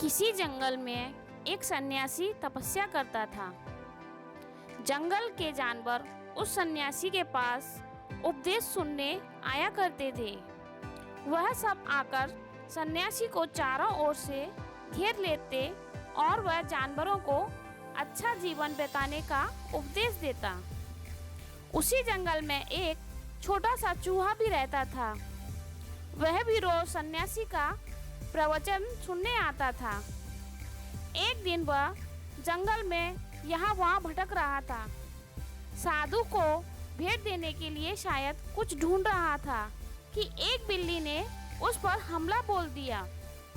किसी जंगल में एक सन्यासी तपस्या करता था। जंगल के जानवर उस सन्यासी के पास उपदेश सुनने आया करते थे। वह सब आकर सन्यासी को चारों ओर से घेर लेते और वह जानवरों को अच्छा जीवन बिताने का उपदेश देता। उसी जंगल में एक छोटा सा चूहा भी रहता था। वह भी रोज सन्यासी का प्रवचन सुनने आता था। एक दिन वह जंगल में यहाँ वहाँ भटक रहा था। साधु को भेंट देने के लिए शायद कुछ ढूंढ रहा था कि एक बिल्ली ने उस पर हमला बोल दिया।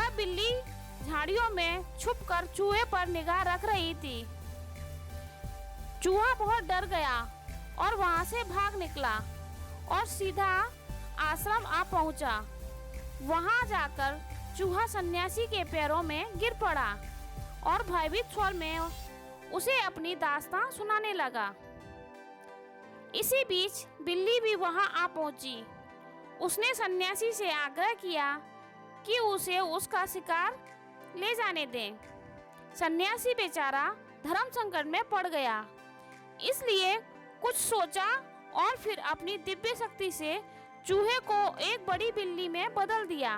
वह बिल्ली झाड़ियों में छुपकर चूहे पर निगाह रख रही थी। चूहा बहुत डर गया और वहाँ से भाग निकला और सीधा आश्रम आ पहुँचा। वहाँ जाकर चूहा सन्यासी के पैरों में गिर पड़ा और भयभीत स्वर में उसे अपनी दास्तां सुनाने लगा। इसी बीच बिल्ली भी वहां आ पहुंची। उसने सन्यासी से आग्रह किया कि उसे उसका शिकार ले जाने दें। सन्यासी बेचारा धर्म संकट में पड़ गया, इसलिए कुछ सोचा और फिर अपनी दिव्य शक्ति से चूहे को एक बड़ी बिल्ली में बदल दिया।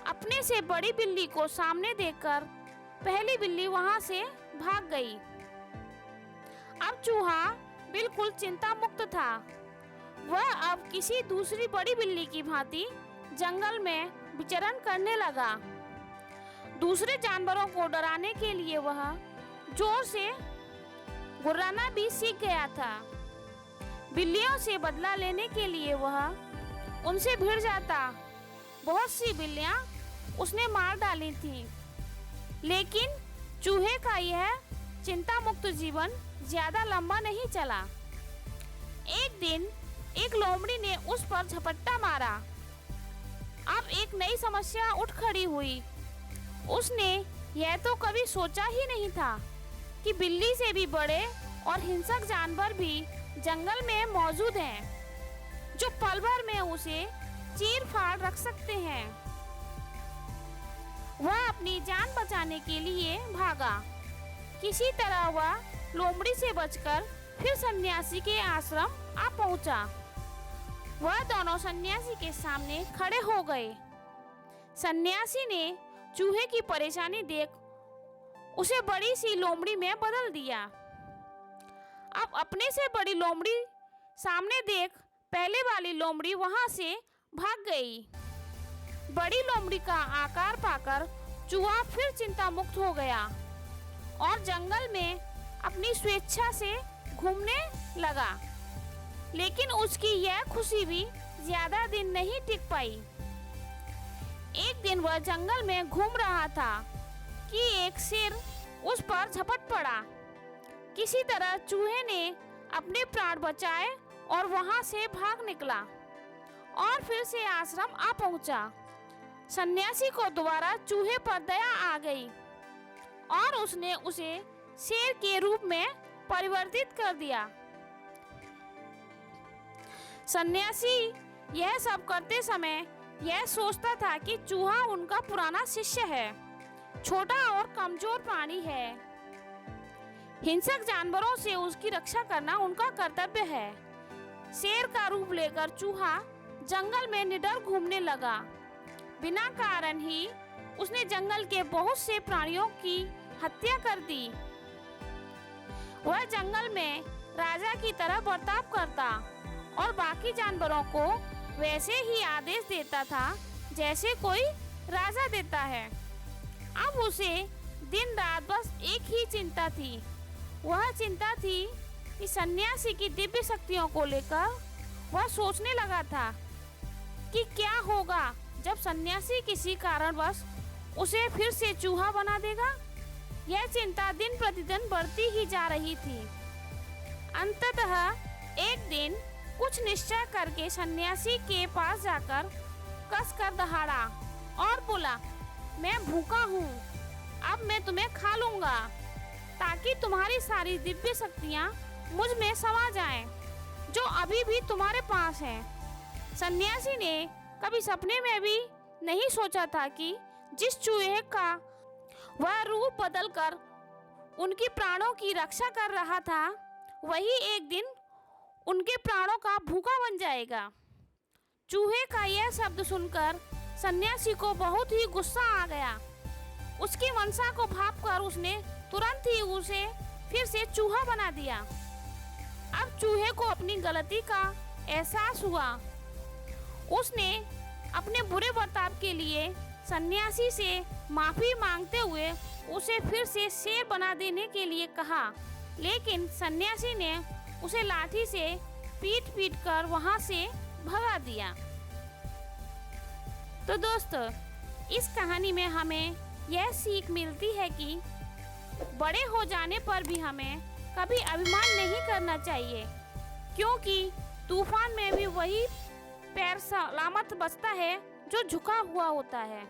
अपने से बड़ी बिल्ली को सामने देखकर पहली बिल्ली वहां से भाग गई। अब चूहा बिल्कुल चिंता मुक्त था। वह अब किसी दूसरी बड़ी बिल्ली की भांति जंगल में विचरण करने लगा। दूसरे जानवरों को डराने के लिए वह जोर से गुर्राना भी सीख गया था। बिल्लियों से बदला लेने के लिए वह उनसे भिड़ जाता। बहुत सी बिल्लियां उसने मार डाली थी, लेकिन चूहे का यह चिंता मुक्त जीवन ज्यादा लंबा नहीं चला। एक दिन एक लोमड़ी ने उस पर झपट्टा मारा। अब एक नई समस्या उठ खड़ी हुई। उसने यह तो कभी सोचा ही नहीं था कि बिल्ली से भी बड़े और हिंसक जानवर भी जंगल में मौजूद हैं, जो पल भर में उसे चीर फाड़ रख सकते हैं। वह अपनी जान बचाने के लिए भागा। किसी तरह वह लोमड़ी से बचकर फिर सन्यासी के आश्रम आ पहुंचा। वह दोनों सन्यासी के सामने खड़े हो गए। सन्यासी ने चूहे की परेशानी देख उसे बड़ी सी लोमड़ी में बदल दिया। अब अपने से बड़ी लोमड़ी सामने देख पहले वाली लोमड़ी वहां से भाग गई। बड़ी लोमड़ी का आकार पाकर चूहा फिर चिंता मुक्त हो गया और जंगल में अपनी स्वेच्छा से घूमने लगा। लेकिन उसकी यह खुशी भी ज्यादा दिन नहीं टिक पाई। एक दिन वह जंगल में घूम रहा था कि एक शेर उस पर झपट पड़ा। किसी तरह चूहे ने अपने प्राण बचाए और वहां से भाग निकला और फिर से आश्रम आ पहुंचा। सन्यासी को दोबारा चूहे पर दया आ गई और उसने उसे शेर के रूप में परिवर्तित कर दिया। सन्यासी यह सब करते समय यह सोचता था कि चूहा उनका पुराना शिष्य है, छोटा और कमजोर प्राणी है। हिंसक जानवरों से उसकी रक्षा करना उनका कर्तव्य है। शेर का रूप लेकर चूहा जंगल में निडर घूमने लगा। बिना कारण ही उसने जंगल के बहुत से प्राणियों की हत्या कर दी। वह जंगल में राजा की तरह बर्ताव करता और बाकी जानवरों को वैसे ही आदेश देता था जैसे कोई राजा देता है। अब उसे दिन रात बस एक ही चिंता थी। वह चिंता थी कि सन्यासी की दिव्य शक्तियों को लेकर वह सोचने लगा था कि क्या होगा जब सन्यासी किसी कारणवश उसे फिर से चूहा बना देगा। यह चिंता दिन प्रतिदिन बढ़ती ही जा रही थी। अंततः एक दिन कुछ निश्चय करके सन्यासी के पास जाकर कसकर दहाड़ा और बोला, मैं भूखा हूँ, अब मैं तुम्हें खा लूँगा ताकि तुम्हारी सारी दिव्य शक्तियाँ मुझ में समा जाएं, जो अभी भी तुम्हारे पास हैं। सन्यासी ने कभी सपने में भी नहीं सोचा था कि जिस चूहे का वह रूप बदलकर उनकी प्राणों की रक्षा कर रहा था, वही एक दिन उनके प्राणों का भूखा बन जाएगा। चूहे का यह शब्द सुनकर सन्यासी को बहुत ही गुस्सा आ गया। उसकी मनसा को भांपकर उसने तुरंत ही उसे फिर से चूहा बना दिया। अब चूहे को अपनी गलती का एहसास हुआ। उसने अपने बुरे बर्ताव के लिए सन्यासी से माफी मांगते हुए उसे फिर से शेर बना देने के लिए कहा, लेकिन सन्यासी ने उसे लाठी से पीट पीट कर वहां से भगा दिया। तो दोस्तों, इस कहानी में हमें यह सीख मिलती है कि बड़े हो जाने पर भी हमें कभी अभिमान नहीं करना चाहिए, क्योंकि तूफान में भी वही पैर सलामत बचता है जो झुका हुआ होता है।